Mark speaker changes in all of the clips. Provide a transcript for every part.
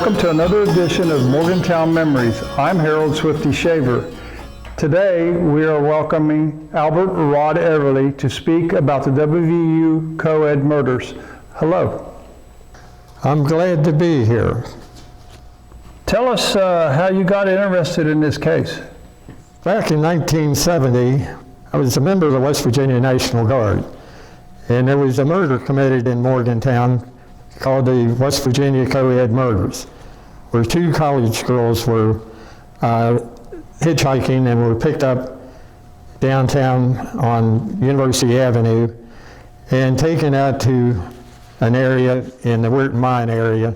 Speaker 1: Welcome to another edition of Morgantown Memories. I'm Harold Swifty Shaver. Today we are welcoming Albert Rod Everly to speak about the WVU Coed murders. Hello.
Speaker 2: I'm glad to be here.
Speaker 1: Tell us how you got interested in this case.
Speaker 2: Back in 1970, I was a member of the West Virginia National Guard, and there was a murder committed in Morgantown called the West Virginia Coed murders, where two college girls were hitchhiking and were picked up downtown on University Avenue and taken out to an area in the Weirton Mine area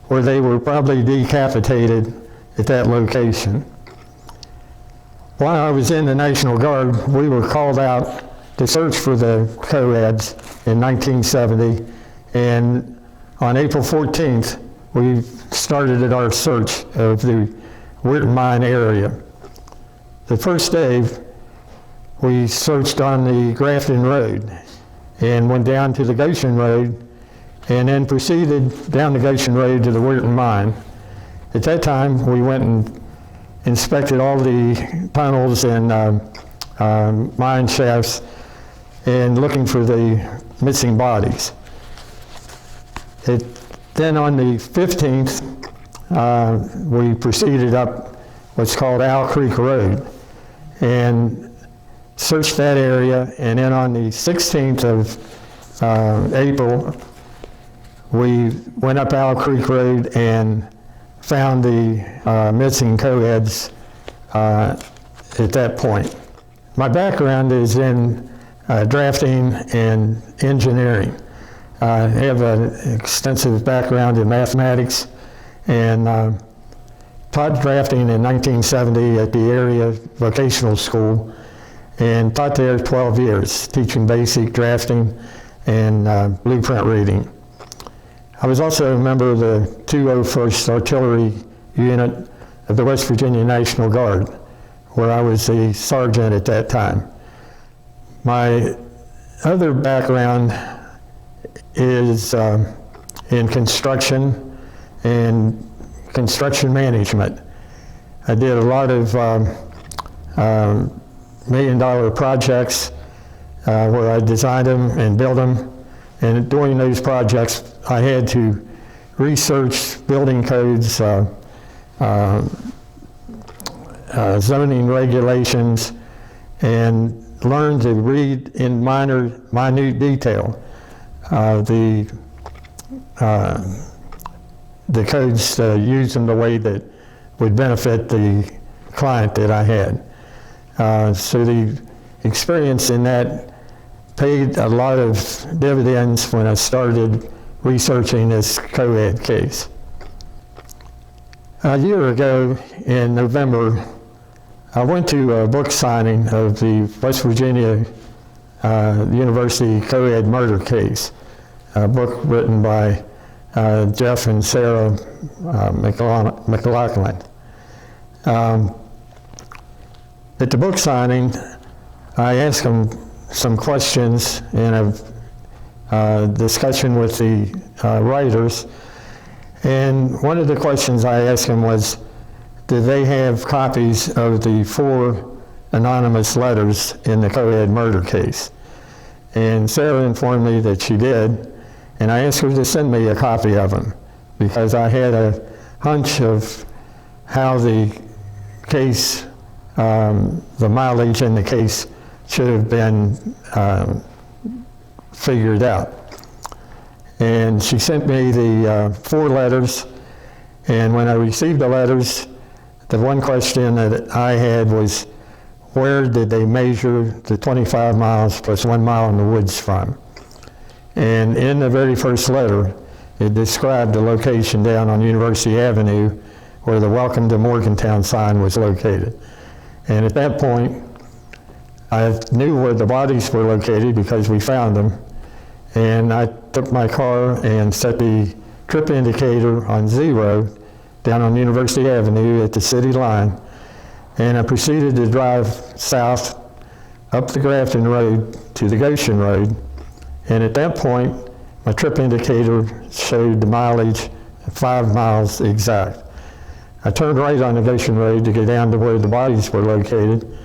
Speaker 2: where they were probably decapitated at that location. While I was in the National Guard, we were called out to search for the Coeds in 1970, and on April 14th, we started our search of the Weirton Mine area. The first day, we searched on the Grafton Road and went down to the Goshen Road and then proceeded down the Goshen Road to the Weirton Mine. At that time, we went and inspected all the tunnels and mine shafts and looking for the missing bodies. Then on the 15th, we proceeded up what's called Owl Creek Road and searched that area. And then on the 16th of April, we went up Owl Creek Road and found the missing Coeds at that point. My background is in drafting and engineering. I have an extensive background in mathematics and taught drafting in 1970 at the area vocational school and taught there 12 years, teaching basic drafting and blueprint reading. I was also a member of the 201st Artillery Unit of the West Virginia National Guard, where I was a sergeant at that time. My other background is in construction and construction management. I did a lot of million-dollar projects where I designed them and built them, and during those projects I had to research building codes, zoning regulations, and learn to read in minute detail the codes, to use them the way that would benefit the client that I had. So the experience in that paid a lot of dividends when I started researching this Coed case. A year ago in November, I went to a book signing of the West Virginia University Coed murder case, a book written by Jeff and Sarah McLaughlin. At the book signing, I asked them some questions in a discussion with the writers, and one of the questions I asked them was, do they have copies of the 4 anonymous letters in the Coed murder case? And Sarah informed me that she did, and I asked her to send me a copy of them because I had a hunch of how the case, the mileage in the case should have been figured out. And she sent me the 4 letters, and when I received the letters, the one question that I had was, where did they measure the 25 miles plus 1 mile in the woods from? And in the very first letter, it described the location down on University Avenue where the Welcome to Morgantown sign was located. And at that point, I knew where the bodies were located because we found them. And I took my car and set the trip indicator on 0 down on University Avenue at the city line. And I proceeded to drive south up the Grafton Road to the Goshen Road. And at that point, my trip indicator showed the mileage 5 miles exact. I turned right on the Goshen Road to get down to where the bodies were located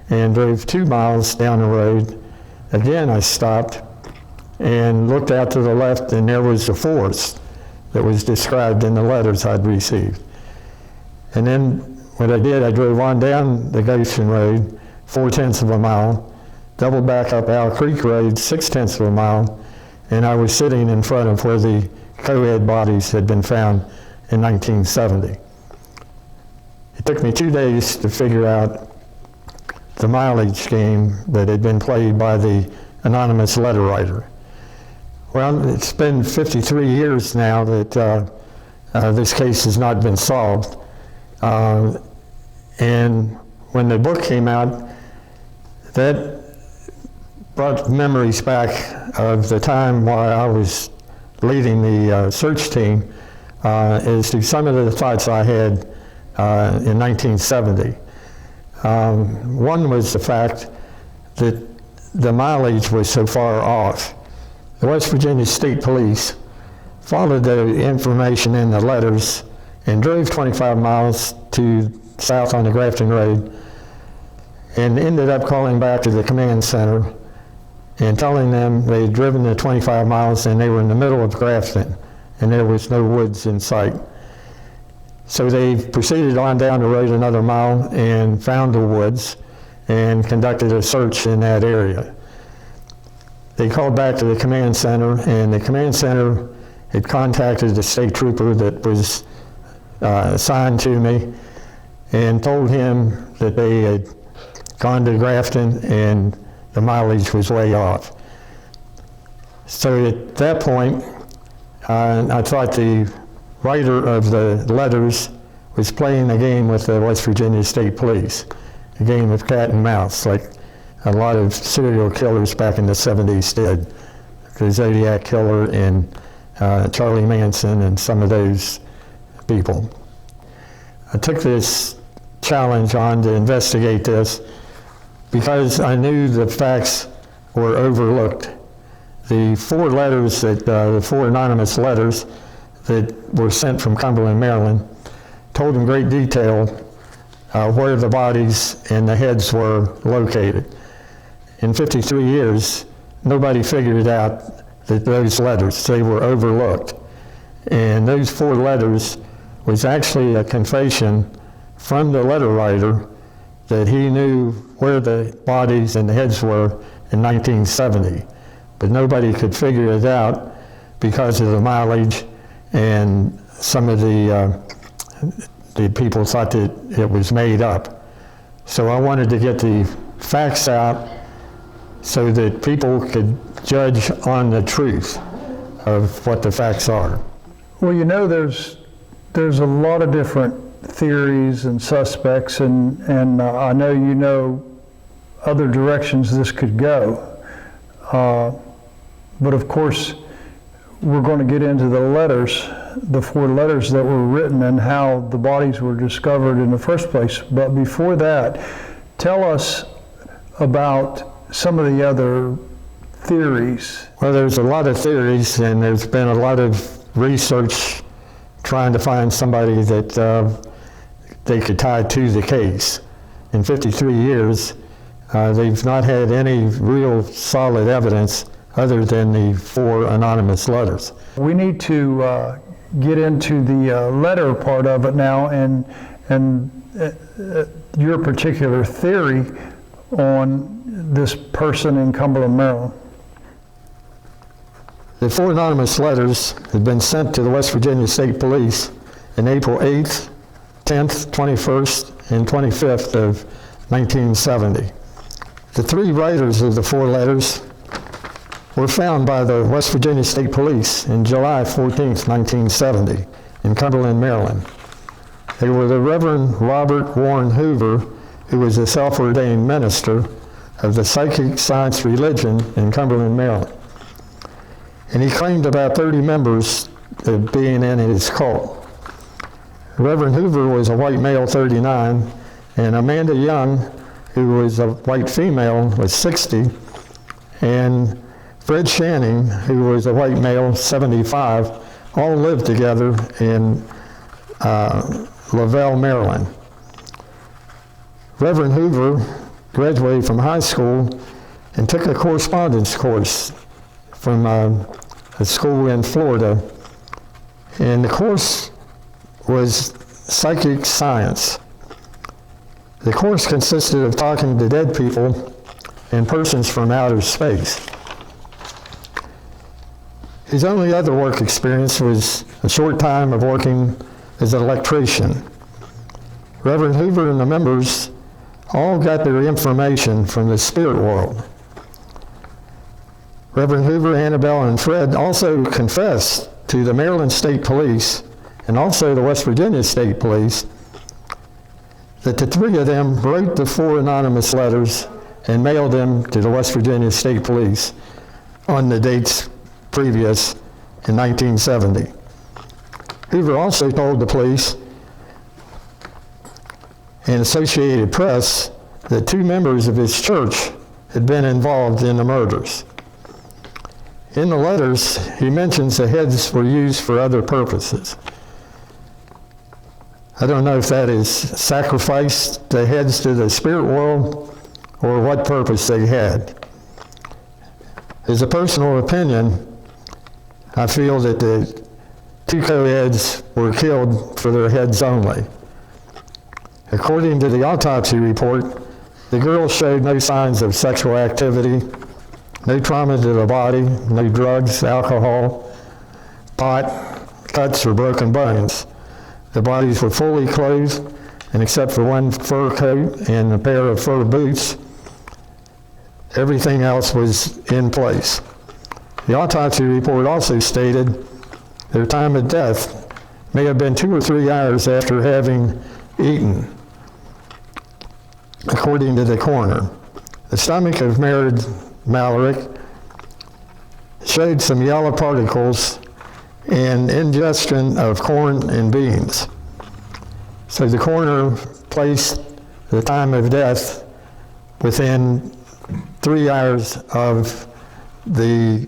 Speaker 2: and drove 2 miles down the road. Again, I stopped and looked out to the left, and there was the forest that was described in the letters I'd received. And then what I did, I drove on down the Goshen Road 4/10 of a mile, doubled back up Owl Creek Road 6/10 of a mile, and I was sitting in front of where the Coed bodies had been found in 1970. It took me 2 days to figure out the mileage game that had been played by the anonymous letter writer. Well, it's been 53 years now that this case has not been solved. And when the book came out, that brought memories back of the time while I was leading the search team as to some of the thoughts I had in 1970. One was the fact that the mileage was so far off. The West Virginia State Police followed the information in the letters and drove 25 miles to south on the Grafton Road and ended up calling back to the command center and telling them they had driven the 25 miles and they were in the middle of Grafton and there was no woods in sight. So they proceeded on down the road another mile and found the woods and conducted a search in that area. They called back to the command center, and the command center had contacted the state trooper that was assigned to me and told him that they had gone to Grafton and the mileage was way off. So at that point, I thought the writer of the letters was playing a game with the West Virginia State Police, a game of cat and mouse, like a lot of serial killers back in the 70s did. The Zodiac Killer and Charlie Manson and some of those people. I took this challenge on to investigate this because I knew the facts were overlooked. The 4 letters that, the 4 anonymous letters that were sent from Cumberland, Maryland, told in great detail where the bodies and the heads were located. In 53 years, nobody figured out that those letters, they were overlooked. And those 4 letters was actually a confession from the letter writer that he knew where the bodies and the heads were in 1970. But nobody could figure it out because of the mileage, and some of the people thought that it was made up. So I wanted to get the facts out so that people could judge on the truth of what the facts are.
Speaker 1: Well, you know, there's a lot of different theories and suspects, and I know you know other directions this could go. But of course, we're going to get into the letters, the 4 letters that were written and how the bodies were discovered in the first place. But before that, tell us about some of the other theories.
Speaker 2: Well, there's a lot of theories, and there's been a lot of research trying to find somebody that they could tie to the case. In 53 years, they've not had any real solid evidence other than the 4 anonymous letters.
Speaker 1: We need to get into the letter part of it now, and your particular theory on this person in Cumberland, Maryland.
Speaker 2: The 4 anonymous letters had been sent to the West Virginia State Police in April 8th, 10th, 21st, and 25th of 1970. The 3 writers of the 4 letters were found by the West Virginia State Police in July 14th, 1970, in Cumberland, Maryland. They were the Reverend Robert Warren Hoover, who was a self-ordained minister of the psychic science religion in Cumberland, Maryland. And he claimed about 30 members of being in his cult. Reverend Hoover was a white male, 39, and Amanda Young, who was a white female, was 60, and Fred Channing, who was a white male, 75, all lived together in Lavelle, Maryland. Reverend Hoover graduated from high school and took a correspondence course from a school in Florida. And the course was psychic science. The course consisted of talking to dead people and persons from outer space. His only other work experience was a short time of working as an electrician. Reverend Hoover and the members all got their information from the spirit world. Reverend Hoover, Annabelle, and Fred also confessed to the Maryland State Police and also the West Virginia State Police that the three of them wrote the 4 anonymous letters and mailed them to the West Virginia State Police on the dates previous in 1970. Hoover also told the police and Associated Press that 2 members of his church had been involved in the murders. In the letters, he mentions the heads were used for other purposes. I don't know if that is sacrificed the heads to the spirit world or what purpose they had. As a personal opinion, I feel that the 2 co-eds were killed for their heads only. According to the autopsy report, the girls showed no signs of sexual activity, no trauma to the body, no drugs, alcohol, pot, cuts, or broken bones. The bodies were fully clothed, and except for 1 fur coat and a pair of fur boots, everything else was in place. The autopsy report also stated their time of death may have been 2 or 3 hours after having eaten, according to the coroner. The stomach of MALARIK showed some yellow particles and ingestion of corn and beans. So the coroner placed the time of death within 3 hours of the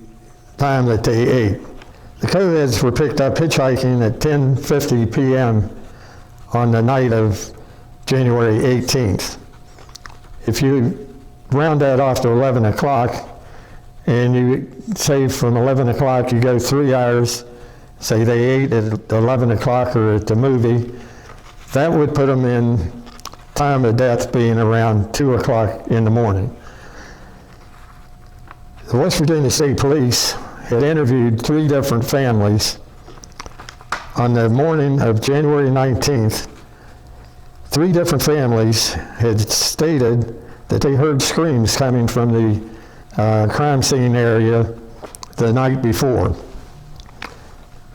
Speaker 2: time that they ate. The co-eds were picked up hitchhiking at 10:50 p.m. on the night of January 18th. If you round that off to 11 o'clock, and you say from 11 o'clock you go 3 hours, say they ate at 11 o'clock or at the movie, that would put them in time of death being around 2 o'clock in the morning. The West Virginia State Police had interviewed 3 different families. On the morning of January 19th, 3 different families had stated that they heard screams coming from the crime scene area the night before.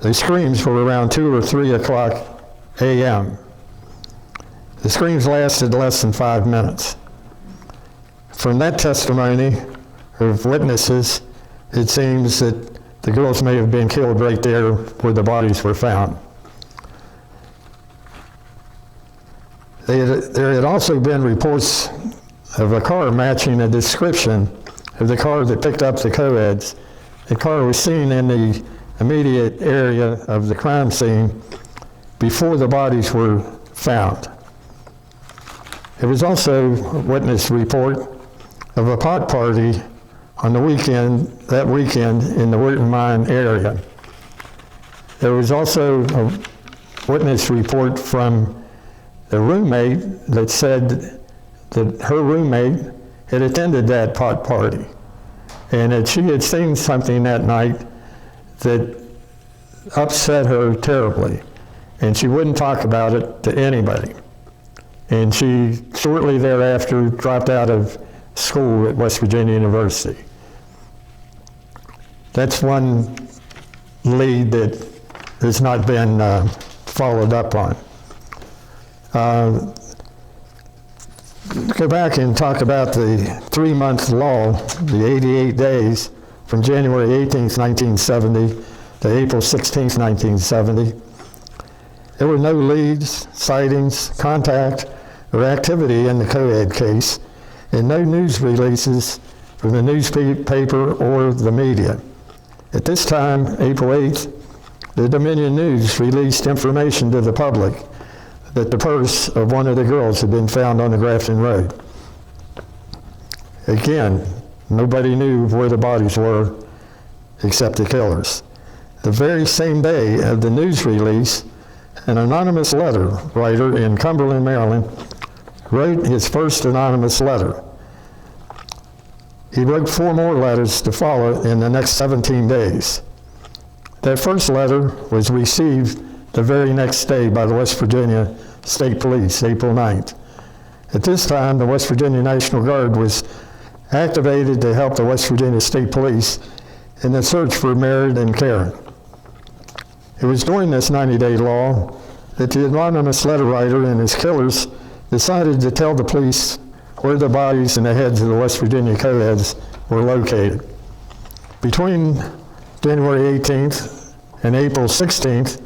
Speaker 2: The screams were around 2 or 3 o'clock a.m. The screams lasted less than 5 minutes. From that testimony of witnesses, it seems that the girls may have been killed right there where the bodies were found. There had also been reports of a car matching a description of the car that picked up the co-eds. The car was seen in the immediate area of the crime scene before the bodies were found. There was also a witness report of a pot party on the weekend, that weekend in the Wheaton Mine area. There was also a witness report from the roommate that said that her roommate had attended that pot party and that she had seen something that night that upset her terribly, and she wouldn't talk about it to anybody. And she shortly thereafter dropped out of school at West Virginia University. That's one lead that has not been followed up on. Go back and talk about the 3-month law, the 88 days from January 18th, 1970 to April 16th, 1970. There were no leads, sightings, contact, or activity in the Coed case, and no news releases from the newspaper or the media. At this time, April 8th, the Dominion News released information to the public that the purse of one of the girls had been found on the Grafton Road. Again, nobody knew where the bodies were except the killers. The very same day of the news release, an anonymous letter writer in Cumberland, Maryland, wrote his first anonymous letter. He wrote 4 more letters to follow in the next 17 days. That first letter was received the very next day by the West Virginia State Police, April 9th. At this time, the West Virginia National Guard was activated to help the West Virginia State Police in the search for Merritt and Karen. It was during this 90-day law that the anonymous letter writer and his killers decided to tell the police where the bodies and the heads of the West Virginia Coeds were located. Between January 18th and April 16th,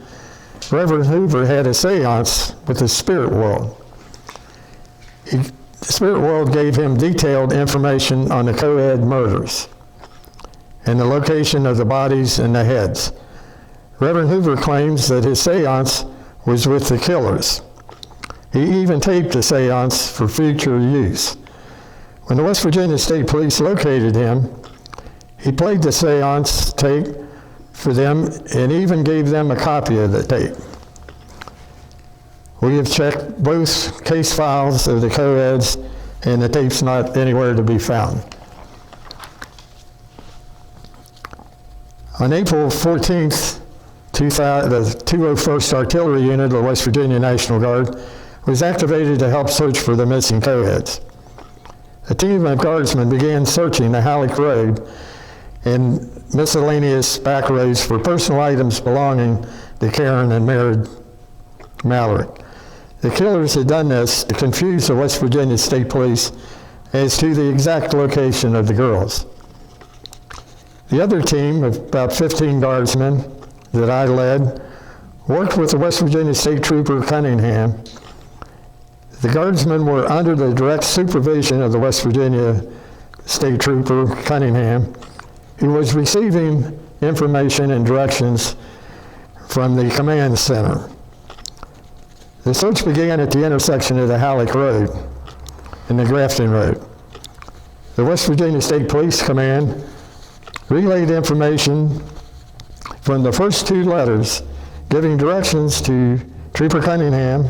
Speaker 2: Reverend Hoover had a seance with the spirit world. The spirit world gave him detailed information on the Coed murders and the location of the bodies and the heads. Reverend Hoover claims that his seance was with the killers. He even taped the seance for future use. When the West Virginia State Police located him, he played the seance tape for them and even gave them a copy of the tape. We have checked both case files of the Coeds, and the tape's not anywhere to be found. On April 14th, the 201st Artillery Unit of the West Virginia National Guard was activated to help search for the missing Coeds. A team of guardsmen began searching the Halleck Road and miscellaneous back roads for personal items belonging to Karen and Merritt MALARIK. The killers had done this to confuse the West Virginia State Police as to the exact location of the girls. The other team of about 15 guardsmen that I led worked with the West Virginia State Trooper Cunningham. The guardsmen were under the direct supervision of the West Virginia State Trooper Cunningham, who was receiving information and directions from the command center. The search began at the intersection of the Halleck Road and the Grafton Road. The West Virginia State Police Command relayed information from the first 2 letters, giving directions to Trooper Cunningham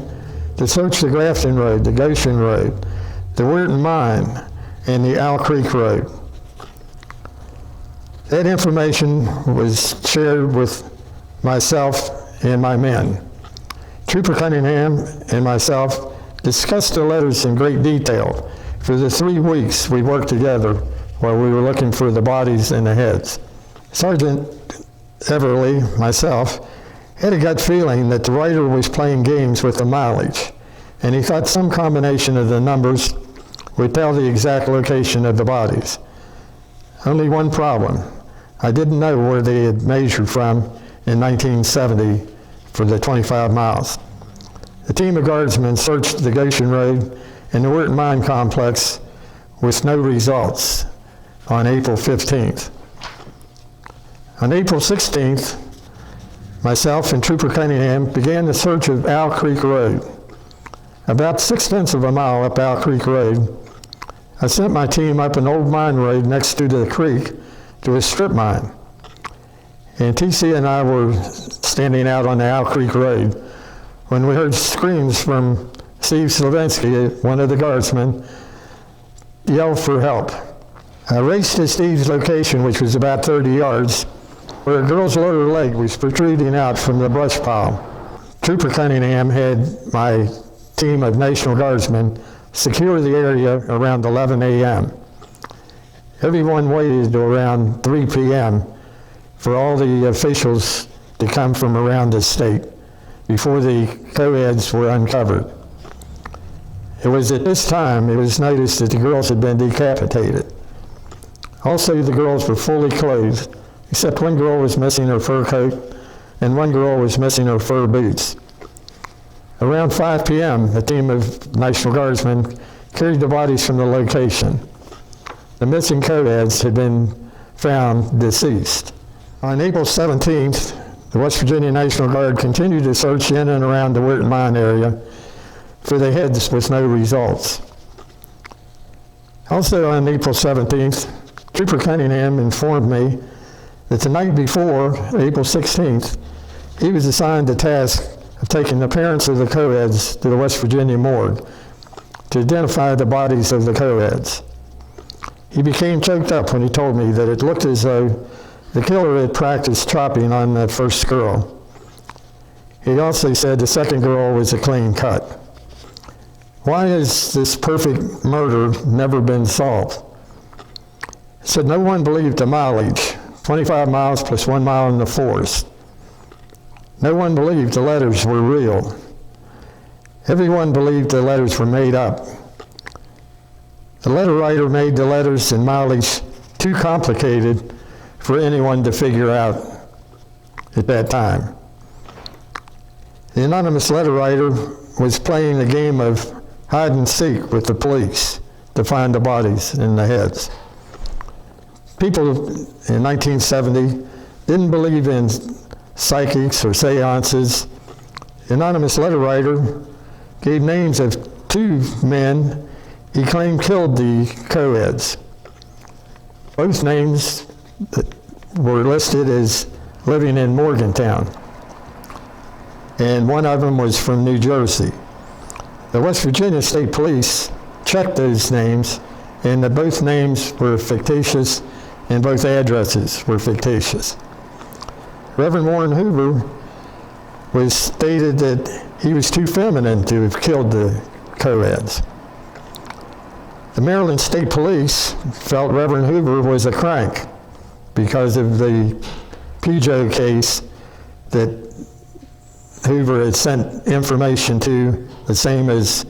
Speaker 2: to search the Grafton Road, the Goshen Road, the Weirton Mine, and the Owl Creek Road. That information was shared with myself and my men. Trooper Cunningham and myself discussed the letters in great detail for the 3 weeks we worked together while we were looking for the bodies and the heads. Sergeant Everly, myself, had a gut feeling that the writer was playing games with the mileage, and he thought some combination of the numbers would tell the exact location of the bodies. Only one problem: I didn't know where they had measured from in 1970 for the 25 miles. The team of guardsmen searched the Goshen Road and the Weirton Mine complex with no results on April 15th. On April 16th, myself and Trooper Cunningham began the search of Owl Creek Road. About 6/10 of a mile up Owl Creek Road, I sent my team up an old mine road next to the creek to a strip mine. And TC and I were standing out on the Owl Creek Road when we heard screams from Steve Slavinsky, one of the guardsmen, yell for help. I raced to Steve's location, which was about 30 yards, where a girl's lower leg was protruding out from the brush pile. Trooper Cunningham had my team of National Guardsmen secure the area around 11 a.m. Everyone waited to around 3 p.m. for all the officials to come from around the state before the Coeds were uncovered. It was at this time it was noticed that the girls had been decapitated. Also, the girls were fully clothed, except one girl was missing her fur coat and one girl was missing her fur boots. Around 5 p.m., a team of National Guardsmen carried the bodies from the location. The missing Coeds had been found deceased. On April 17th, the West Virginia National Guard continued to search in and around the Weirton Mine area for the heads with no results. Also on April 17th, Trooper Cunningham informed me that the night before, April 16th, he was assigned the task of taking the parents of the Coeds to the West Virginia morgue to identify the bodies of the Coeds. He became choked up when he told me that it looked as though the killer had practiced chopping on the first girl. He also said the second girl was a clean cut. Why has this perfect murder never been solved? He said no one believed the mileage, 25 miles plus 1 mile in the forest. No one believed the letters were real. Everyone believed the letters were made up. The letter writer made the letters and mileage too complicated for anyone to figure out at that time. The anonymous letter writer was playing a game of hide and seek with the police to find the bodies and the heads. People in 1970 didn't believe in psychics or seances. The anonymous letter writer gave names of 2 men he claimed killed the Coeds. Both names were listed as living in Morgantown, and one of them was from New Jersey. The West Virginia State Police checked those names, and both names were fictitious, and both addresses were fictitious. Reverend Warren Hoover was stated that he was too feminine to have killed the Coeds. The Maryland State Police felt Reverend Hoover was a crank because of the Pujo case that Hoover had sent information to, the same as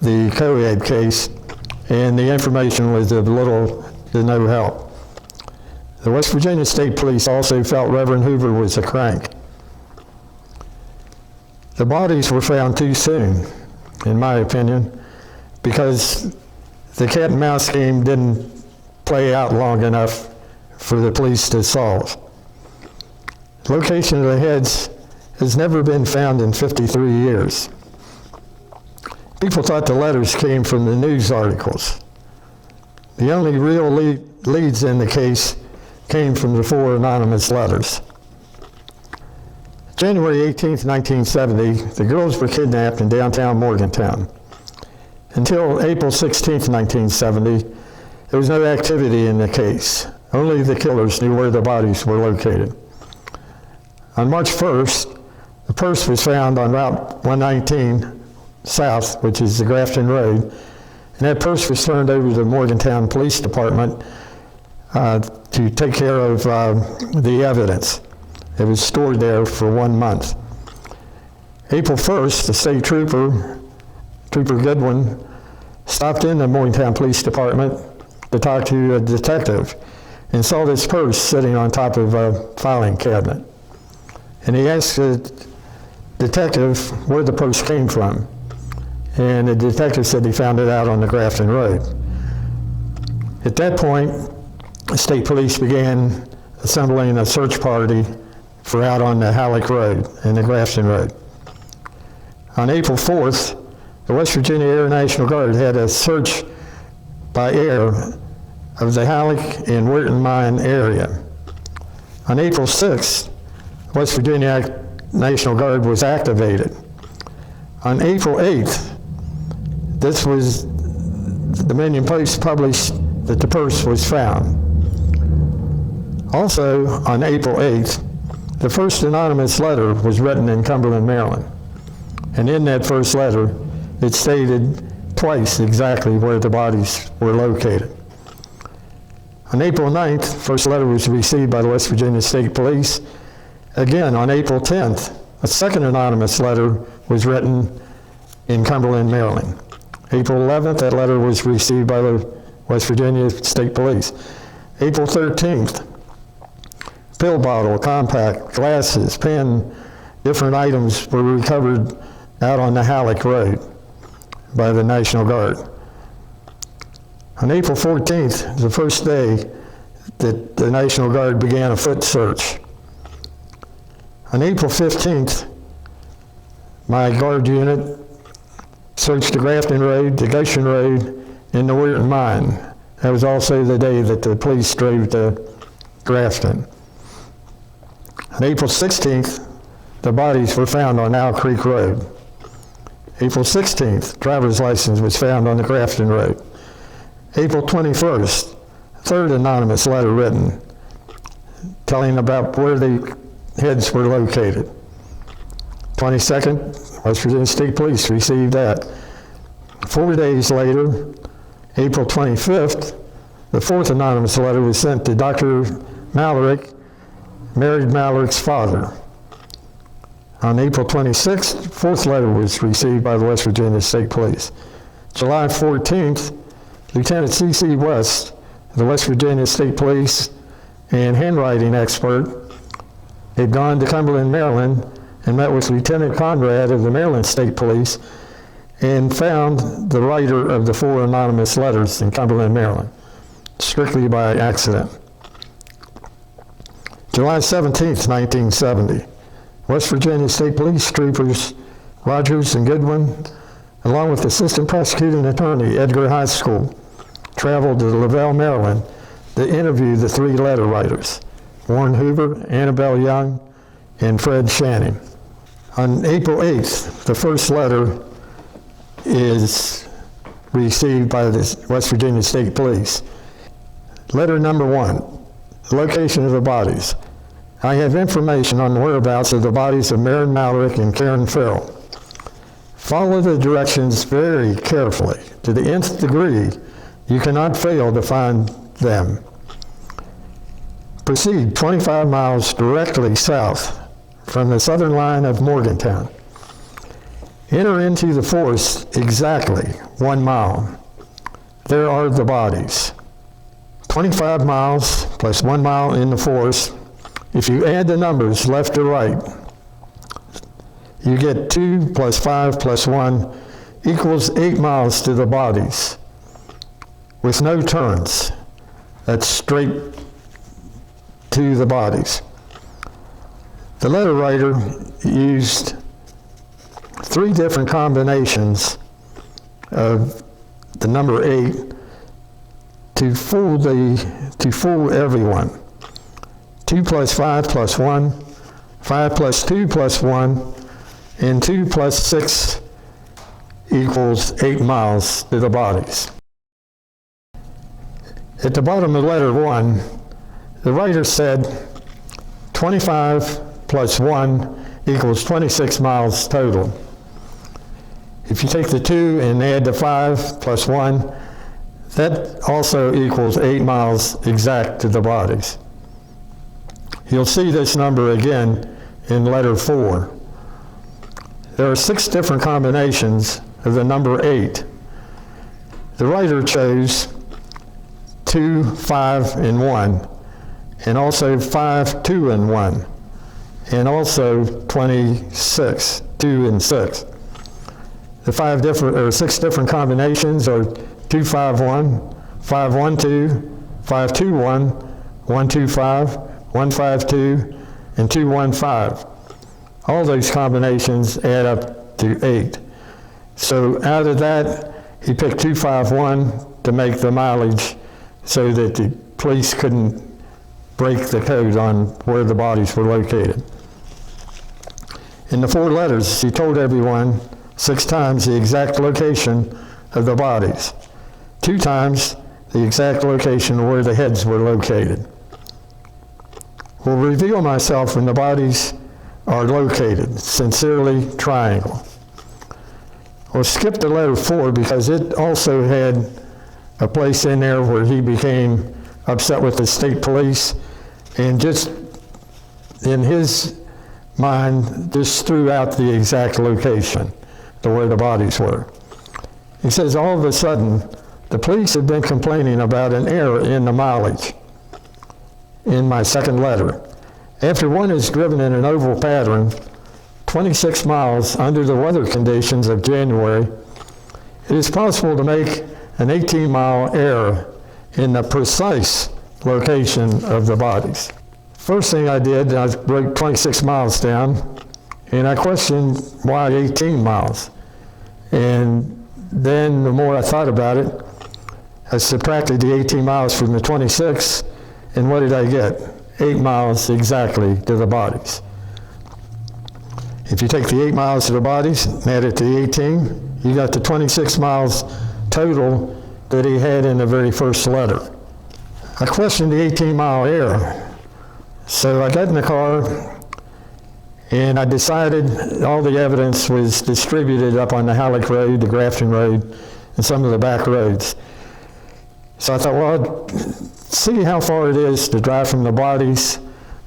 Speaker 2: the Coed case, and the information was of little to no help. The West Virginia State Police also felt Reverend Hoover was a crank. The bodies were found too soon, in my opinion, because the cat and mouse game didn't play out long enough for the police to solve. The location of the heads has never been found in 53 years. People thought the letters came from the news articles. The only real leads in the case came from the 4 anonymous letters. January 18, 1970, the girls were kidnapped in downtown Morgantown. Until April 16, 1970, there was no activity in the case. Only the killers knew where the bodies were located. On March 1st, the purse was found on Route 119 South, which is the Grafton Road, and that purse was turned over to the Morgantown Police Department to take care of the evidence. It was stored there for 1 month. April 1st, the state trooper, Trooper Goodwin, stopped in the Morgantown Police Department to talk to a detective and saw this purse sitting on top of a filing cabinet. And he asked the detective where the purse came from. And the detective said he found it out on the Grafton Road. At that point, the state police began assembling a search party for out on the Halleck Road and the Grafton Road. On April 4th, the West Virginia Air National Guard had a search by air of the Halleck and Weirton Mine area. On April 6th, West Virginia National Guard was activated. On April 8th, this was, the Dominion Post published that the purse was found. Also, on April 8th, the first anonymous letter was written in Cumberland, Maryland. And in that first letter, it stated twice exactly where the bodies were located. On April 9th, the first letter was received by the West Virginia State Police. Again, on April 10th, a second anonymous letter was written in Cumberland, Maryland. April 11th, that letter was received by the West Virginia State Police. April 13th, pill bottle, compact, glasses, pen, different items were recovered out on the Halleck Road by the National Guard. On April 14th, the first day that the National Guard began a foot search. On April 15th, my guard unit searched the Grafton Road, the Goshen Road, and the Weirton Mine. That was also the day that the police drove to Grafton. On April 16th, the bodies were found on Owl Creek Road. April 16th, driver's license was found on the Grafton Road. April 21st, third anonymous letter written telling about where the heads were located. 22nd, West Virginia State Police received that. 4 days later, April 25th, the fourth anonymous letter was sent to Dr. MALARIK, married Malarik's father. On April 26th, fourth letter was received by the West Virginia State Police. July 14th, Lieutenant C.C. West, the West Virginia State Police and handwriting expert, had gone to Cumberland, Maryland, and met with Lieutenant Conrad of the Maryland State Police and found the writer of the 4 anonymous letters in Cumberland, Maryland, strictly by accident. July 17th, 1970, West Virginia State Police troopers Rogers and Goodwin, along with Assistant Prosecuting Attorney Edgar Highschool, traveled to Lavelle, Maryland to interview the 3 letter writers, Warren Hoover, Annabelle Young, and Fred Shanning. On April 8th, the first letter is received by the West Virginia State Police. Letter number 1, the location of the bodies. I have information on the whereabouts of the bodies of Maren Malarick and Karen FERRELL. Follow the directions very carefully. To the nth degree, you cannot fail to find them. Proceed 25 miles directly south from the southern line of Morgantown. Enter into the forest exactly 1 mile. There are the bodies. 25 miles plus 1 mile in the forest. If you add the numbers left to right, you get 2 plus 5 plus 1 equals 8 miles to the bodies with no turns. That's straight to the bodies. The letter writer used 3 different combinations of the number 8 to fool everyone. 2 plus 5 plus 1, 5 plus 2 plus 1, and 2 plus 6 equals 8 miles to the bodies. At the bottom of letter 1, the writer said 25 plus 1 equals 26 miles total. If you take the 2 and add the 5 plus 1, that also equals 8 miles exact to the bodies. You'll see this number again in letter 4. There are 6 different combinations of the number 8. The writer chose 2, 5, and 1, and also 5, 2, and 1, and also 26, 2, and 6. The 6 different combinations are 2, 5, 1, 5, 1, 2, 5, 2, 1, 1, 2, 5, 1, 5, 2, and 2, 1, 5. All those combinations add up to 8. So out of that, he picked 2, 5, 1 to make the mileage so that the police couldn't break the code on where the bodies were located. In the 4 letters, he told everyone 6 times the exact location of the bodies, 2 times the exact location where the heads were located. Will reveal myself when the bodies are located. Sincerely, Triangle. We'll skip to letter 4 because it also had a place in there where he became upset with the state police and just in his mind just threw out the exact location to where the bodies were. He says all of a sudden the police have been complaining about an error in the mileage in my second letter. After one is driven in an oval pattern 26 miles under the weather conditions of January, it is possible to make an 18-mile error in the precise location of the bodies. First thing I did, I broke 26 miles down, and I questioned why 18 miles. And then the more I thought about it, I subtracted the 18 miles from the 26, and what did I get? 8 miles exactly to the bodies. If you take the 8 miles to the bodies and add it to the 18, you got the 26 miles total that he had in the very first letter. I questioned the 18-mile error. So I got in the car, and I decided all the evidence was distributed up on the Halleck Road, the Grafton Road, and some of the back roads. So I thought, well, see how far it is to drive from the bodies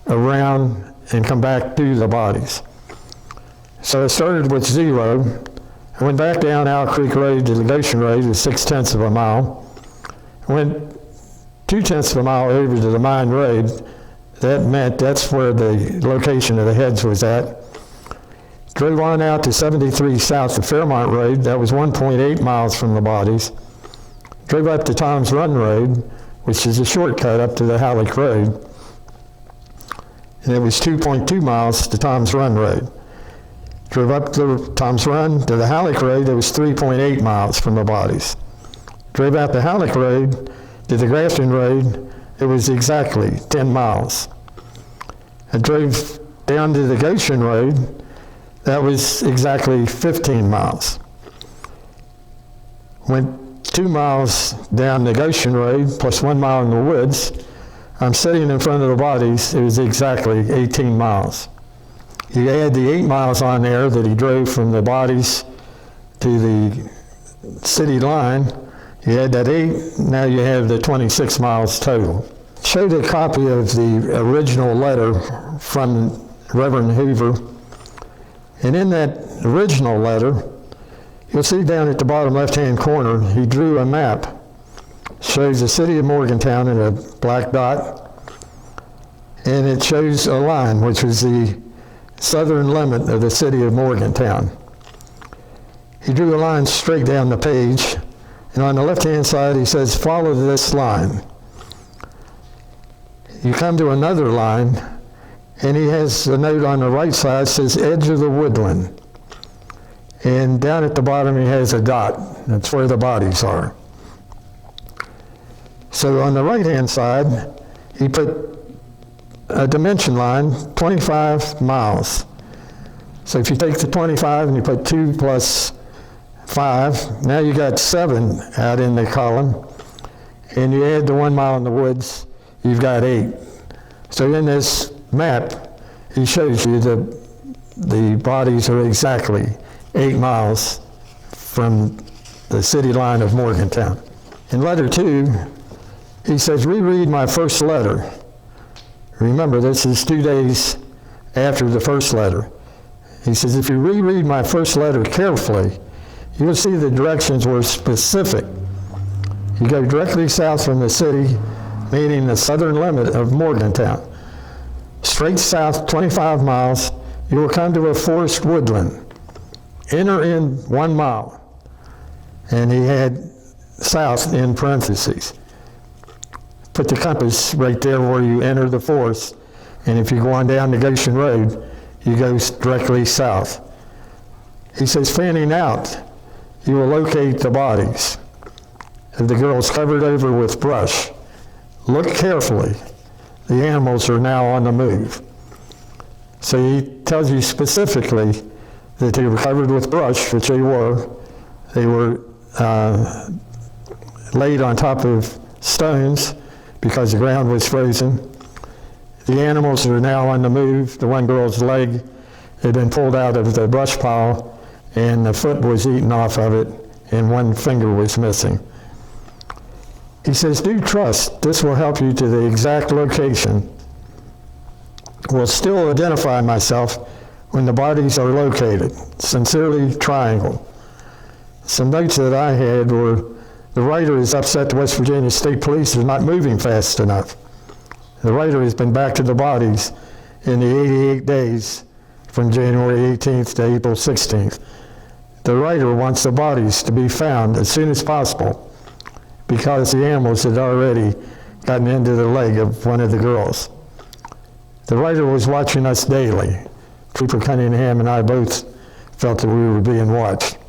Speaker 2: around and come back to the bodies. So I started with 0. I went back down Owl Creek Road to the Goshen Road with 0.6 of a mile. I went 0.2 of a mile over to the Mine Road. That meant that's where the location of the heads was at. Drove on out to 73 south of Fairmont Road. That was 1.8 miles from the bodies. Drove up to Tom's Run Road, which is a shortcut up to the Halleck Road. And it was 2.2 miles to Tom's Run Road. Drove up to Tom's Run to the Halleck Road. It was 3.8 miles from the bodies. Drove out the Halleck Road to the Grafton Road. It was exactly 10 miles. I drove down to the Goshen Road. That was exactly 15 miles. Went 2 miles down the Goshen Road, plus 1 mile in the woods. I'm sitting in front of the bodies. It was exactly 18 miles. You add the 8 miles on there that he drove from the bodies to the city line. You add that 8, now you have the 26 miles total. Showed a copy of the original letter from Reverend Hoover. And in that original letter, you'll see down at the bottom left-hand corner, he drew a map. Shows the city of Morgantown in a black dot. And it shows a line, which was the southern limit of the city of Morgantown. He drew a line straight down the page. And on the left-hand side, he says, follow this line. You come to another line, and he has a note on the right side that says, edge of the woodland. And down at the bottom, he has a dot. That's where the bodies are. So on the right-hand side, he put a dimension line, 25 miles. So if you take the 25 and you put 2 plus 5, now you got 7 out in the column, and you add the 1 mile in the woods, you've got 8. So in this map, he shows you the bodies are exactly 8 miles from the city line of Morgantown. In letter 2, he says, reread my first letter. Remember, this is 2 days after the first letter. He says, if you reread my first letter carefully, you'll see the directions were specific. You go directly south from the city, meaning the southern limit of Morgantown. Straight south 25 miles, you will come to a forest woodland. Enter in 1 mile. And he had south in parentheses. Put the compass right there where you enter the forest, and if you go on down the Goshen Road, you go directly south. He says, fanning out, you will locate the bodies of the girls covered over with brush. Look carefully. The animals are now on the move. So he tells you specifically that they were covered with brush, which they were. They were laid on top of stones because the ground was frozen. The animals are now on the move. The one girl's leg had been pulled out of the brush pile, and the foot was eaten off of it, and one finger was missing. He says, do trust, this will help you to the exact location. Will still identify myself when the bodies are located. Sincerely, Triangle. Some notes that I had were, the writer is upset the West Virginia State Police are not moving fast enough. The writer has been back to the bodies in the 88 days from January 18th to April 16th. The writer wants the bodies to be found as soon as possible because the animals had already gotten into the leg of one of the girls. The writer was watching us daily. Trooper Cunningham and I both felt that we were being watched.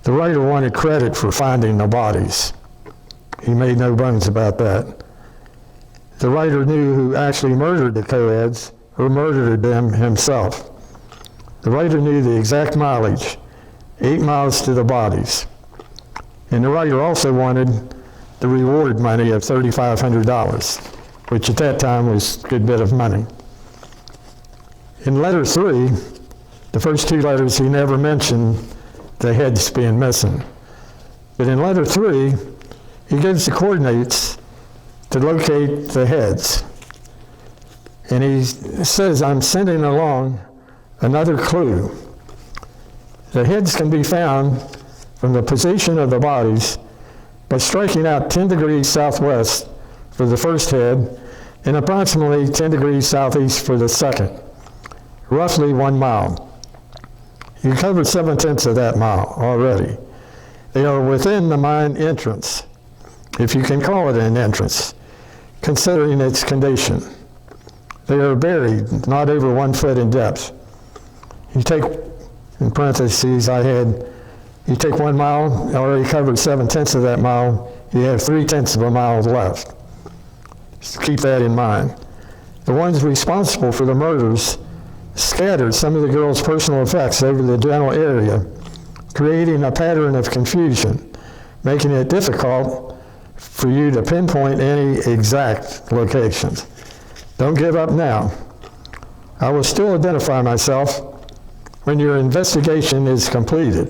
Speaker 2: The writer wanted credit for finding the bodies. He made no bones about that. The writer knew who actually murdered the Coeds or murdered them himself. The writer knew the exact mileage, 8 miles to the bodies. And the writer also wanted the reward money of $3,500, which at that time was a good bit of money. In letter 3, the first 2 letters, he never mentioned the heads being missing. But in letter 3, he gives the coordinates to locate the heads. And he says, I'm sending along another clue. The heads can be found from the position of the bodies by striking out 10 degrees southwest for the first head and approximately 10 degrees southeast for the second, roughly 1 mile. You covered 7/10 of that mile already. They are within the mine entrance, if you can call it an entrance, considering its condition. They are buried not over 1 foot in depth. You take, in parentheses, you take 1 mile, already covered 7/10 of that mile, you have 3/10 of a mile left. Just keep that in mind. The ones responsible for the murders scattered some of the girls' personal effects over the general area, creating a pattern of confusion, making it difficult for you to pinpoint any exact locations. Don't give up now. I will still identify myself when your investigation is completed.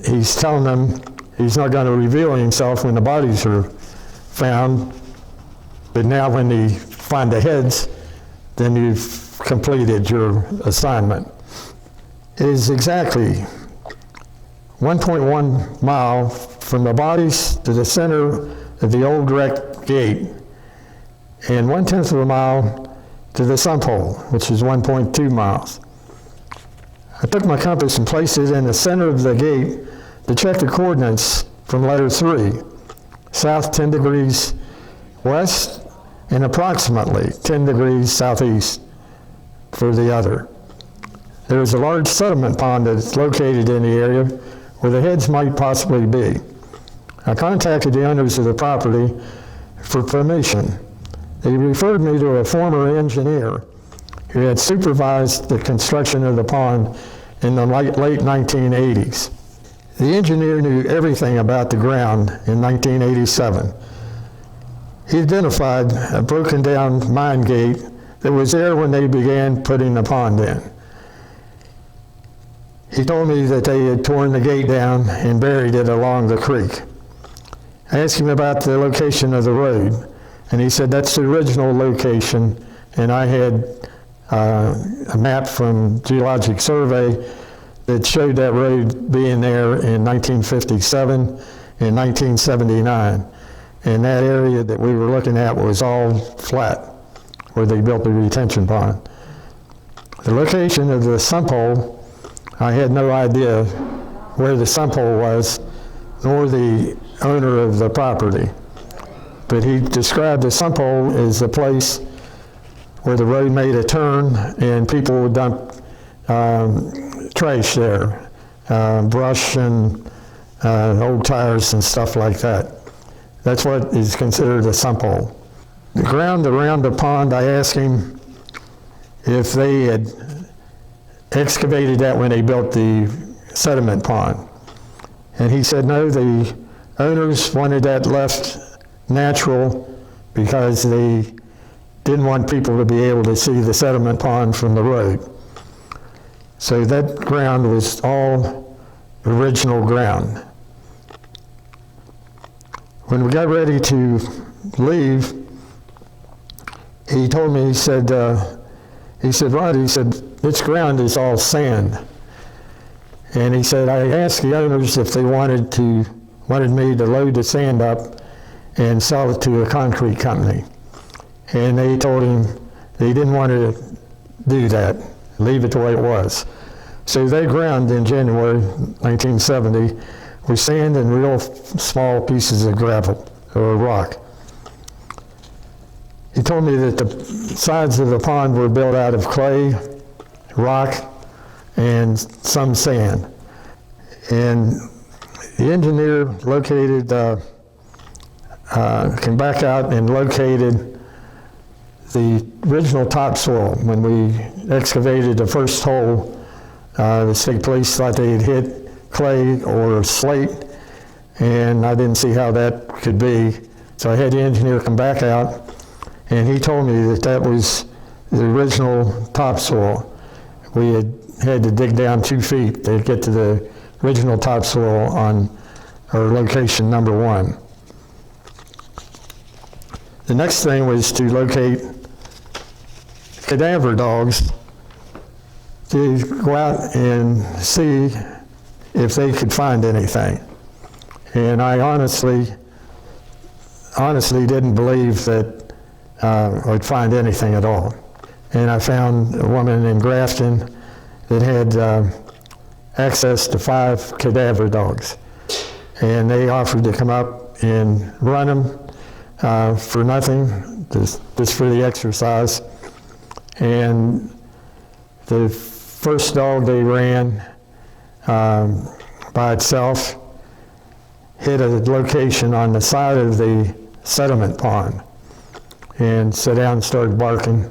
Speaker 2: He's telling them he's not going to reveal himself when the bodies are found, but now when they find the heads, then you've completed your assignment. It is exactly 1.1 mile from the bodies to the center of the old wrecked gate, and 1/10 of a mile to the sump hole, which is 1.2 miles. I took my compass and placed it in the center of the gate to check the coordinates from letter 3, south 10 degrees west and approximately 10 degrees southeast for the other. There is a large settlement pond that's located in the area where the heads might possibly be. I contacted the owners of the property for permission. They referred me to a former engineer who had supervised the construction of the pond in the late 1980s. The engineer knew everything about the ground in 1987. He identified a broken down mine gate that was there when they began putting the pond in. He told me that they had torn the gate down and buried it along the creek. I asked him about the location of the road, and he said that's the original location, and I had a map from Geologic Survey that showed that road being there in 1957 and 1979. And that area that we were looking at was all flat, where they built the retention pond. The location of the sump hole, I had no idea where the sump hole was, nor the owner of the property. But he described the sump hole as a place where the road made a turn and people would dump trash there, brush and old tires and stuff like that. That's what is considered a sump hole. The ground around the pond, I asked him if they had excavated that when they built the sediment pond. And he said no, the owners wanted that left natural because they didn't want people to be able to see the sediment pond from the road. So that ground was all original ground. When we got ready to leave, he told me, he said, Rod, he said, this ground is all sand. And he said, I asked the owners if they wanted me to load the sand up and sell it to a concrete company. And they told him they didn't want to do that, leave it the way it was. So they ground in January 1970 with sand and real small pieces of gravel or rock. He told me that the sides of the pond were built out of clay, rock, and some sand. And the engineer located, came back out and located the original topsoil. When we excavated the first hole, the state police thought they had hit clay or slate, and I didn't see how that could be. So I had the engineer come back out, and he told me that that was the original topsoil. We had to dig down 2 feet to get to the original topsoil on our location number 1. The next thing was to locate cadaver dogs to go out and see if they could find anything. And I honestly didn't believe that I'd find anything at all. And I found a woman in Grafton that had access to 5 cadaver dogs. And they offered to come up and run them for nothing, just for the exercise. And the first dog they ran by itself hit a location on the side of the sediment pond and sat down and started barking.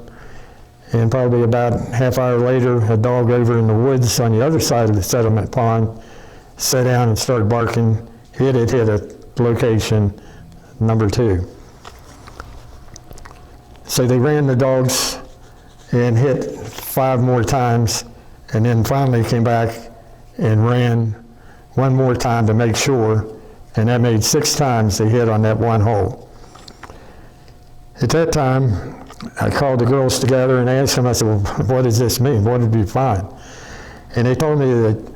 Speaker 2: And probably about a half hour later, a dog over in the woods on the other side of the sediment pond sat down and started barking. Hit a location number 2. So they ran the dogs and hit 5 more times, and then finally came back and ran 1 more time to make sure, and that made 6 times they hit on that 1 hole. At that time, I called the girls together and asked them, I said, well, what does this mean? What did we find? And they told me that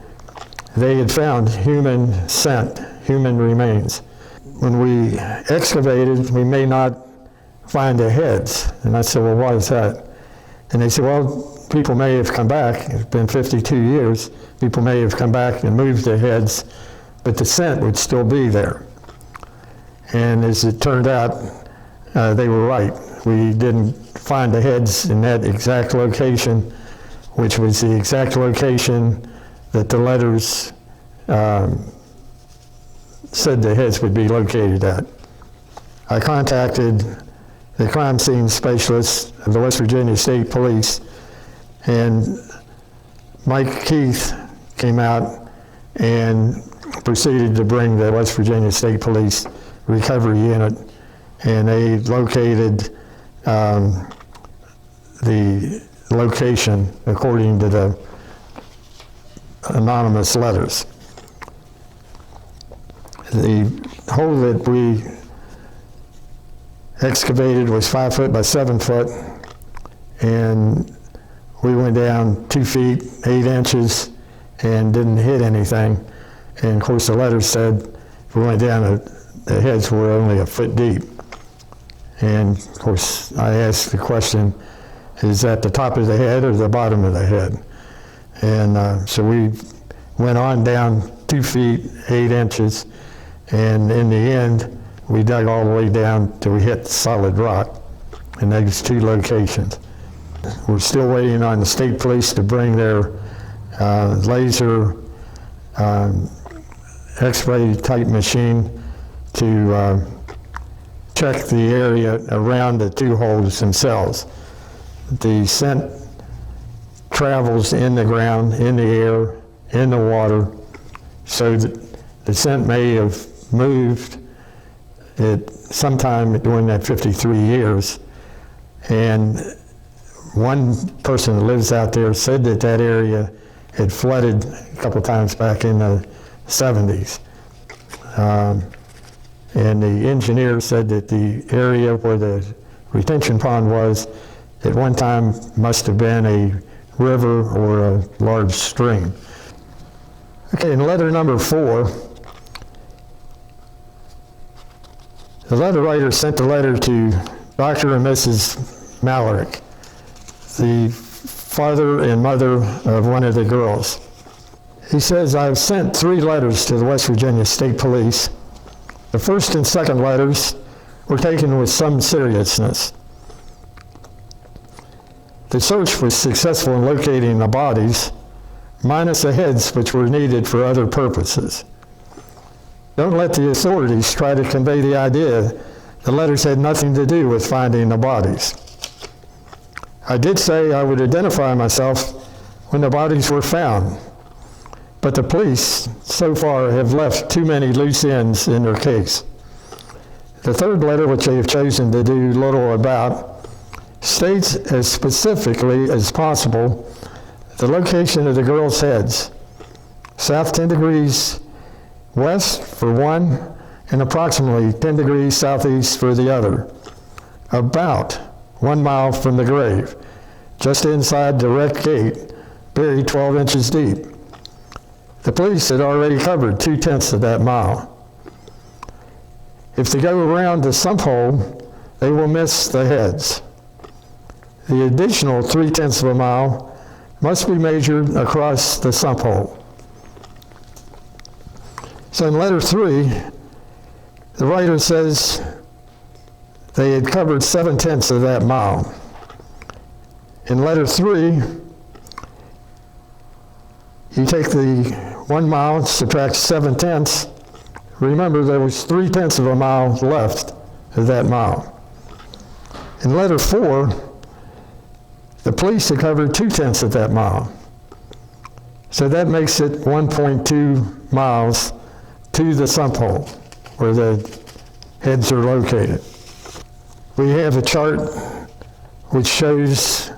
Speaker 2: they had found human scent, human remains. When we excavated, we may not find the heads. And I said, well, why is that? And they said, well, people may have come back. It's been 52 years. People may have come back and moved the heads, but the scent would still be there. And as it turned out, they were right. We didn't find the heads in that exact location, which was the exact location that the letters said the heads would be located at. I contacted the crime scene specialist of the West Virginia State Police, and Mike Keith came out and proceeded to bring the West Virginia State Police recovery unit, and they located the location according to the anonymous letters. The hole that we excavated was 5 foot by 7 foot, and we went down 2 feet, 8 inches, and didn't hit anything. And of course the letters said if we went down, the heads were only 1 foot deep. And of course I asked the question, is that the top of the head or the bottom of the head? And so we went on down 2 feet, 8 inches, and in the end, we dug all the way down till we hit solid rock in those 2 locations. We're still waiting on the state police to bring their laser X-ray type machine to check the area around the 2 holes themselves. The scent travels in the ground, in the air, in the water, so that the scent may have moved at sometime during that 53 years. And one person that lives out there said that that area had flooded a couple times back in the 70s. And the engineer said that the area where the retention pond was at one time must have been a river or a large stream. Okay, in letter number 4, the letter writer sent the letter to Dr. and Mrs. MALARIK, the father and mother of one of the girls. He says, I've sent 3 letters to the West Virginia State Police. The first and second letters were taken with some seriousness. The search was successful in locating the bodies, minus the heads which were needed for other purposes. Don't let the authorities try to convey the idea the letters had nothing to do with finding the bodies. I did say I would identify myself when the bodies were found, but the police so far have left too many loose ends in their case. The third letter, which they have chosen to do little about, states as specifically as possible the location of the girls' heads, south 10 degrees west for one, and approximately 10 degrees southeast for the other, about 1 mile from the grave, just inside the wreck gate, buried 12 inches deep. The police had already covered 2/10 of that mile. If they go around the sump hole, they will miss the heads. The additional 3/10 of a mile must be measured across the sump hole. So in letter 3, the writer says they had covered 7/10 of that mile. In letter 3, you take the 1 mile, subtract 7/10. Remember, there was 3/10 of a mile left of that mile. In letter 4, the police had covered 2/10 of that mile. So that makes it 1.2 miles to the sump hole where the heads are located. We have a chart which shows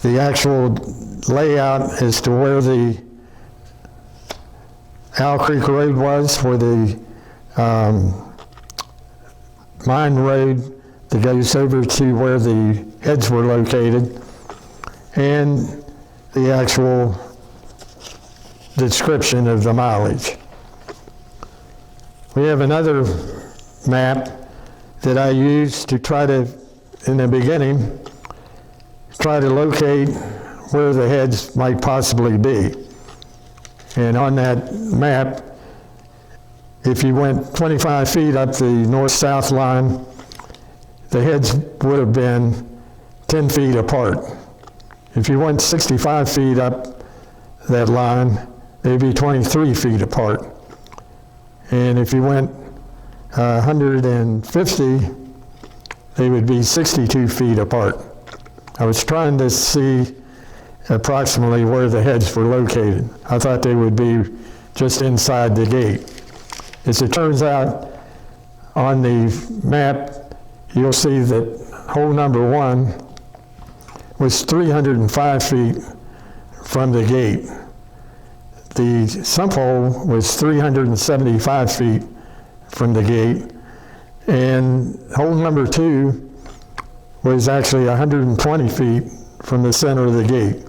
Speaker 2: the actual layout as to where the Owl Creek Road was, where the mine road that goes over to where the heads were located, and the actual description of the mileage. We have another map that I used to try to, in the beginning, try to locate where the heads might possibly be. And on that map, if you went 25 feet up the north-south line, the heads would have been 10 feet apart. If you went 65 feet up that line, they'd be 23 feet apart. And if you went 150, they would be 62 feet apart. I was trying to see approximately where the heads were located. I thought they would be just inside the gate. As it turns out, on the map, you'll see that hole number 1 was 305 feet from the gate. The sump hole was 375 feet from the gate, and hole number 2 was actually 120 feet from the center of the gate.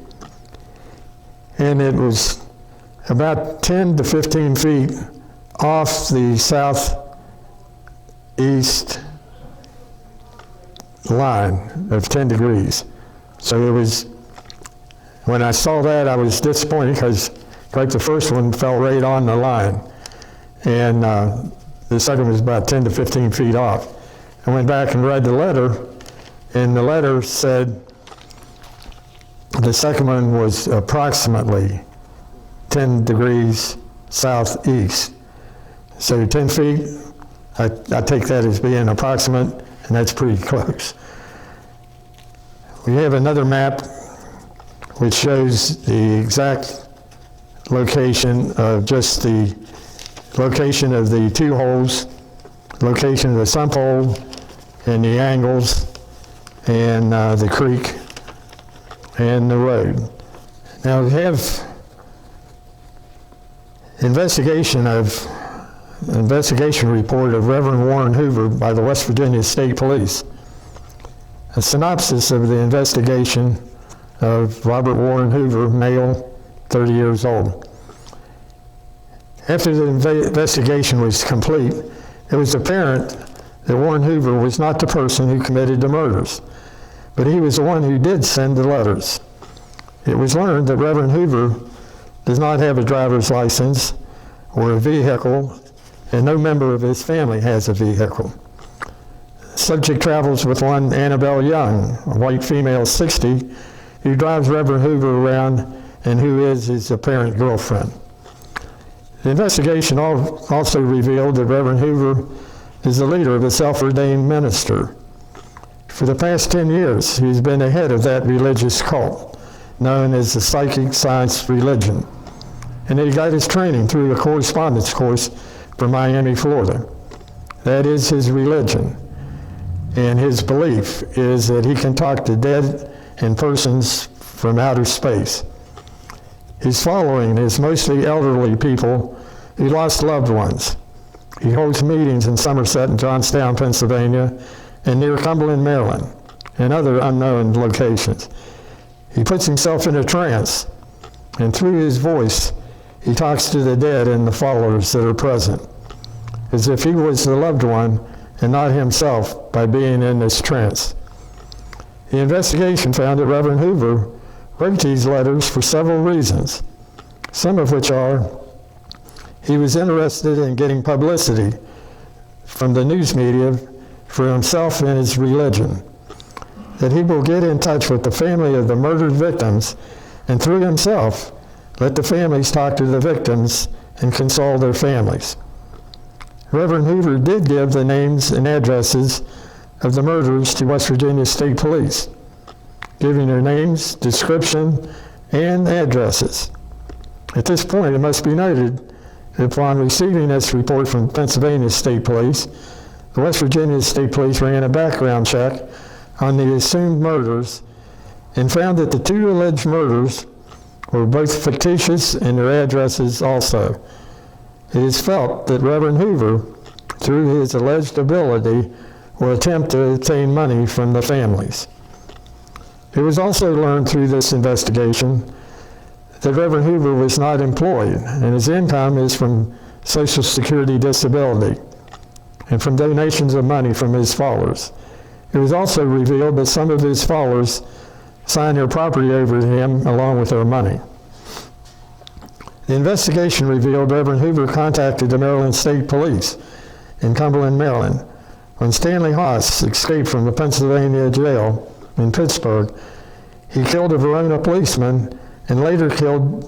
Speaker 2: And it was about 10 to 15 feet off the southeast line of 10 degrees. So it was, when I saw that, I was disappointed because like the first one fell right on the line. And the second was about 10 to 15 feet off. I went back and read the letter, and the letter said the second one was approximately 10 degrees southeast. So 10 feet, I take that as being approximate, and that's pretty close. We have another map which shows the exact location of just the location of the 2 holes, location of the sump hole, and the angles, and the creek, and the road. Now we have investigation report of Reverend Warren Hoover by the West Virginia State Police. A synopsis of the investigation of Robert Warren Hoover, male, 30 years old. After the investigation was complete, it was apparent that Warren Hoover was not the person who committed the murders, but he was the one who did send the letters. It was learned that Reverend Hoover does not have a driver's license or a vehicle, and no member of his family has a vehicle. subject travels with one Annabelle Young, a white female 60, who drives Reverend Hoover around and who is his apparent girlfriend. The investigation also revealed that Reverend Hoover is the leader of a self-ordained minister. For the past 10 years, he's been the head of that religious cult, known as the Psychic Science Religion. And he got his training through a correspondence course from Miami, Florida. That is his religion. And his belief is that he can talk to dead and persons from outer space. His following is mostly elderly people who lost loved ones. He holds meetings in Somerset and Johnstown, Pennsylvania, and near Cumberland, Maryland, and other unknown locations. He puts himself in a trance, and through his voice, he talks to the dead and the followers that are present, as if he was the loved one and not himself by being in this trance. The investigation found that Reverend Hoover wrote these letters for several reasons, some of which are he was interested in getting publicity from the news media for himself and his religion, that he will get in touch with the family of the murdered victims and through himself let the families talk to the victims and console their families. Reverend Hoover did give the names and addresses of the murderers to West Virginia State Police, giving their names, description, and addresses. At this point, it must be noted that upon receiving this report from Pennsylvania State Police, the West Virginia State Police ran a background check on the assumed murders and found that the two alleged murders were both fictitious and their addresses also. It is felt that Reverend Hoover, through his alleged ability, will attempt to obtain money from the families. It was also learned through this investigation that Reverend Hoover was not employed, and his income is from Social Security disability and from donations of money from his followers. It was also revealed that some of his followers signed their property over to him along with their money. The investigation revealed Reverend Hoover contacted the Maryland State Police in Cumberland, Maryland, when Stanley Haas escaped from the Pennsylvania jail in Pittsburgh. He killed a Verona policeman and later kidnapped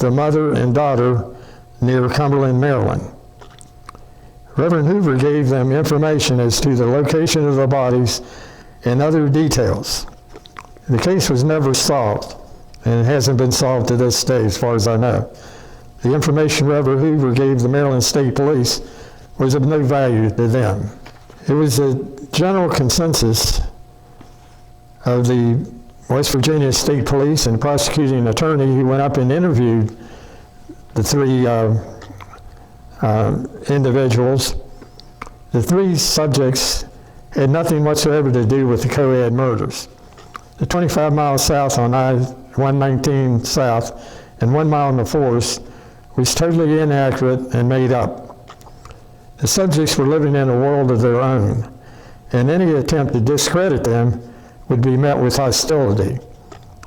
Speaker 2: the mother and daughter near Cumberland, Maryland. Reverend Hoover gave them information as to the location of the bodies and other details. The case was never solved, and it hasn't been solved to this day, as far as I know. The information Reverend Hoover gave the Maryland State Police was of no value to them. It was a general consensus of the West Virginia State Police and prosecuting attorney who went up and interviewed the three individuals. The three subjects had nothing whatsoever to do with the Coed murders. The 25 miles south on I-119 South and 1 mile in the forest was totally inaccurate and made up. The subjects were living in a world of their own, and any attempt to discredit them would be met with hostility.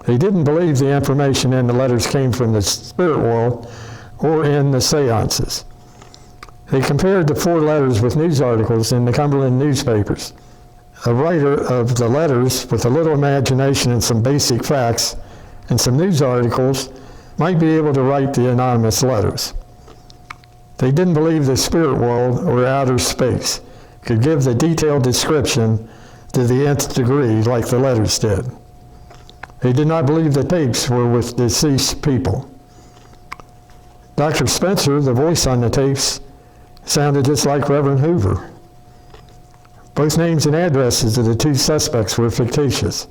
Speaker 2: They didn't believe the information in the letters came from the spirit world or in the seances. They compared the 4 letters with news articles in the Cumberland newspapers. A writer of the letters with a little imagination and some basic facts and some news articles might be able to write the anonymous letters. They didn't believe the spirit world or outer space could give the detailed description to the nth degree like the letters did. They did not believe the tapes were with deceased people. Dr. Spencer, the voice on the tapes, sounded just like Reverend Hoover. Both names and addresses of the 2 suspects were fictitious.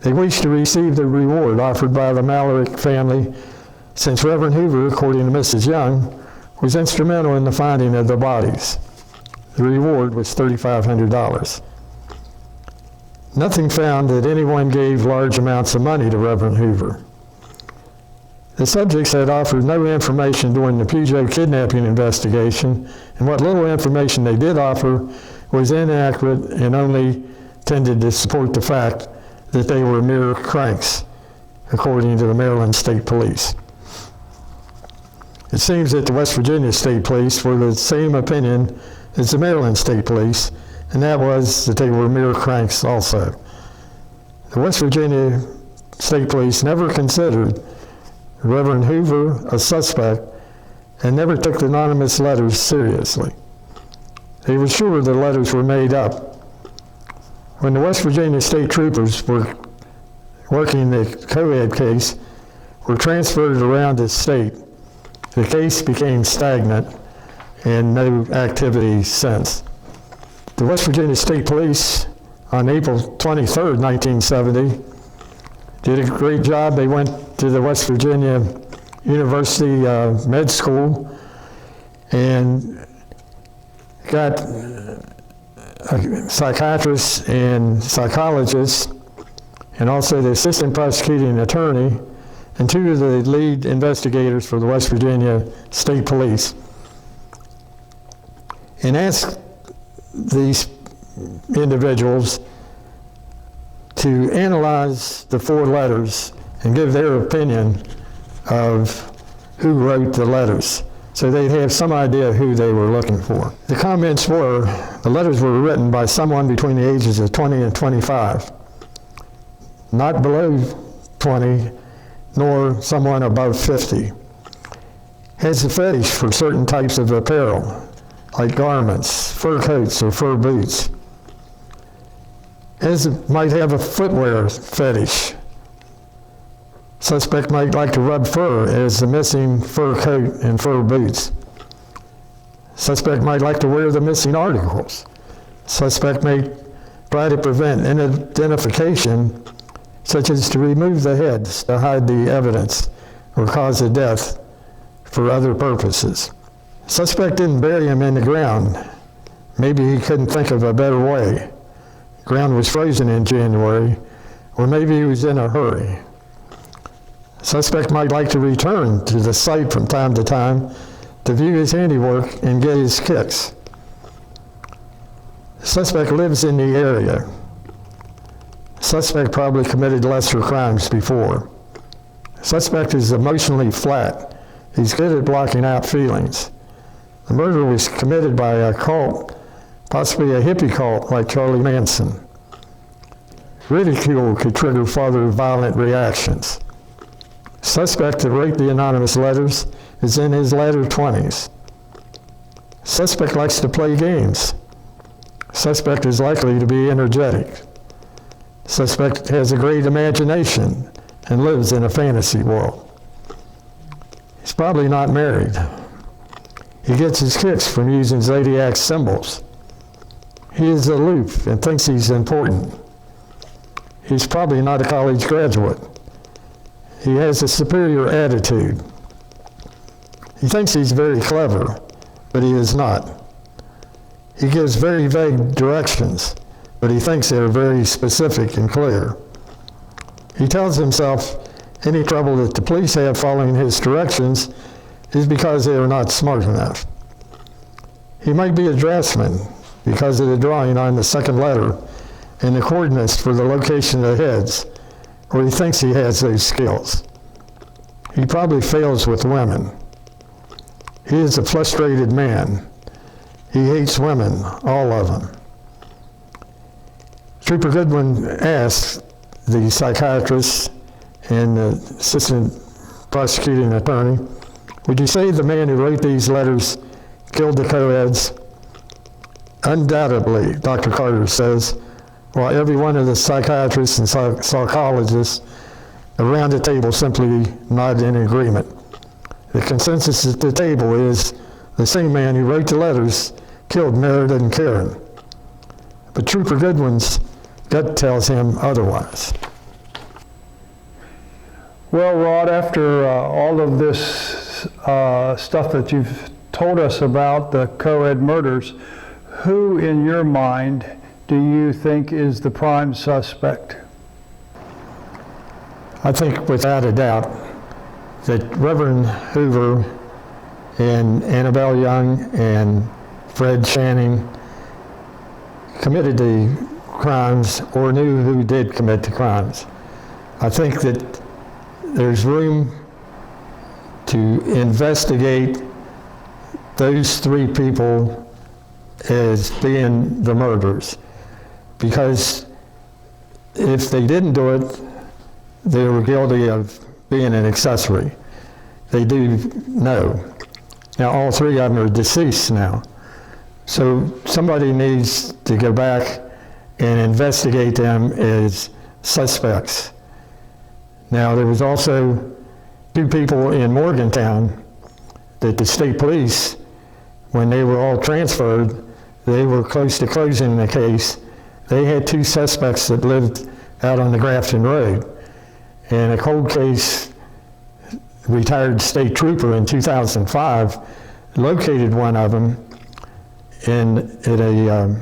Speaker 2: They wished to receive the reward offered by the MALARIK family, since Reverend Hoover, according to Mrs. Young, was instrumental in the finding of the bodies. The reward was $3,500. Nothing found that anyone gave large amounts of money to Reverend Hoover. The subjects had offered no information during the Peugeot kidnapping investigation, and what little information they did offer was inaccurate and only tended to support the fact that they were mere cranks, according to the Maryland State Police. It seems that the West Virginia State Police were the same opinion as the Maryland State Police, and that was that they were mere cranks also. The West Virginia State Police never considered Reverend Hoover a suspect and never took the anonymous letters seriously. They were sure the letters were made up. When the West Virginia State Troopers were working the Coed case, were transferred around the state, the case became stagnant and no activity since. The West Virginia State Police on April 23rd, 1970, did a great job. They went to the West Virginia University Med School and got psychiatrists and psychologists, and also the assistant prosecuting attorney, and two of the lead investigators for the West Virginia State Police, and asked these individuals to analyze the 4 letters and give their opinion of who wrote the letters, so they'd have some idea who they were looking for. The comments were, the letters were written by someone between the ages of 20 and 25, not below 20, nor someone above 50. Has a fetish for certain types of apparel, like garments, fur coats, or fur boots. Might have a footwear fetish. Suspect might like to rub fur, as the missing fur coat and fur boots. Suspect might like to wear the missing articles. Suspect may try to prevent identification, such as to remove the heads to hide the evidence or cause a death for other purposes. Suspect didn't bury him in the ground. Maybe he couldn't think of a better way. The ground was frozen in January, or maybe he was in a hurry. Suspect might like to return to the site from time to time to view his handiwork and get his kicks. Suspect lives in the area. Suspect probably committed lesser crimes before. Suspect is emotionally flat. He's good at blocking out feelings. The murder was committed by a cult, possibly a hippie cult like Charlie Manson. Ridicule could trigger further violent reactions. Suspect that wrote the anonymous letters is in his later 20s. Suspect likes to play games. Suspect is likely to be energetic. Suspect has a great imagination and lives in a fantasy world. He's probably not married. He gets his kicks from using zodiac symbols. He is aloof and thinks he's important. He's probably not a college graduate. He has a superior attitude. He thinks he's very clever, but he is not. He gives very vague directions, but he thinks they're very specific and clear. He tells himself any trouble that the police have following his directions is because they are not smart enough. He might be a draftsman because of the drawing on the second letter and the coordinates for the location of the heads, or he thinks he has those skills. He probably fails with women. He is a frustrated man. He hates women, all of them. Trooper Goodwin asked the psychiatrist and the assistant prosecuting attorney, would you say the man who wrote these letters killed the Coeds? Undoubtedly, Dr. Carter says, while every one of the psychiatrists and psychologists around the table simply nodded in agreement. The consensus at the table is the same man who wrote the letters killed Meredith and Karen. But Trooper Goodwin's gut tells him otherwise.
Speaker 1: Well, Rod, after all of this stuff that you've told us about the Coed murders, who in your mind do you think is the prime suspect?
Speaker 2: I think without a doubt that Reverend Hoover and Annabelle Young and Fred Channing committed the crimes or knew who did commit the crimes. I think that there's room to investigate those 3 people as being the murderers. Because if they didn't do it, they were guilty of being an accessory. They do know. Now, all 3 of them are deceased now. So somebody needs to go back and investigate them as suspects. Now, there was also 2 people in Morgantown that the state police, when they were all transferred, they were close to closing the case. They had 2 suspects that lived out on the Grafton Road. And a cold case retired state trooper in 2005 located one of them at a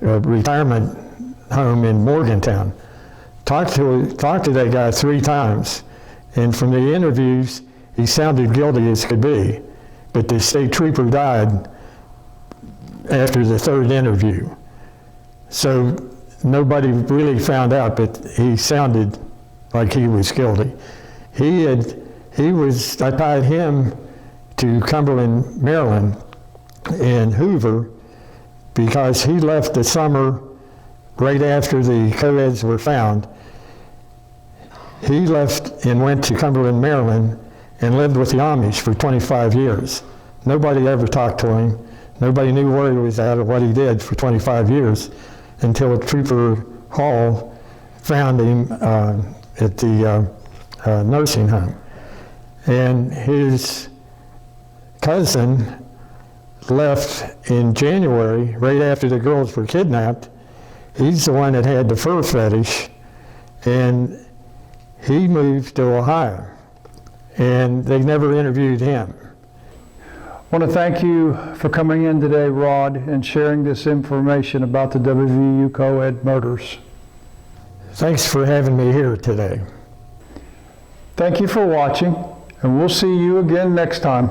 Speaker 2: retirement home in Morgantown. Talked to that guy 3 times, and from the interviews, he sounded guilty as could be, but the state trooper died after the 3rd interview. So nobody really found out, but he sounded like he was guilty. I tied him to Cumberland, Maryland, and Hoover, because he left the summer right after the Coeds were found. He left and went to Cumberland, Maryland, and lived with the Amish for 25 years. Nobody ever talked to him. Nobody knew where he was at or what he did for 25 years until Trooper Hall found him at the nursing home. And his cousin left in January, right after the girls were kidnapped. He's the one that had the fur fetish, and he moved to Ohio, and they never interviewed him.
Speaker 1: I want to thank you for coming in today, Rod, and sharing this information about the WVU Coed murders.
Speaker 2: Thanks for having me here today.
Speaker 1: Thank you for watching, and we'll see you again next time.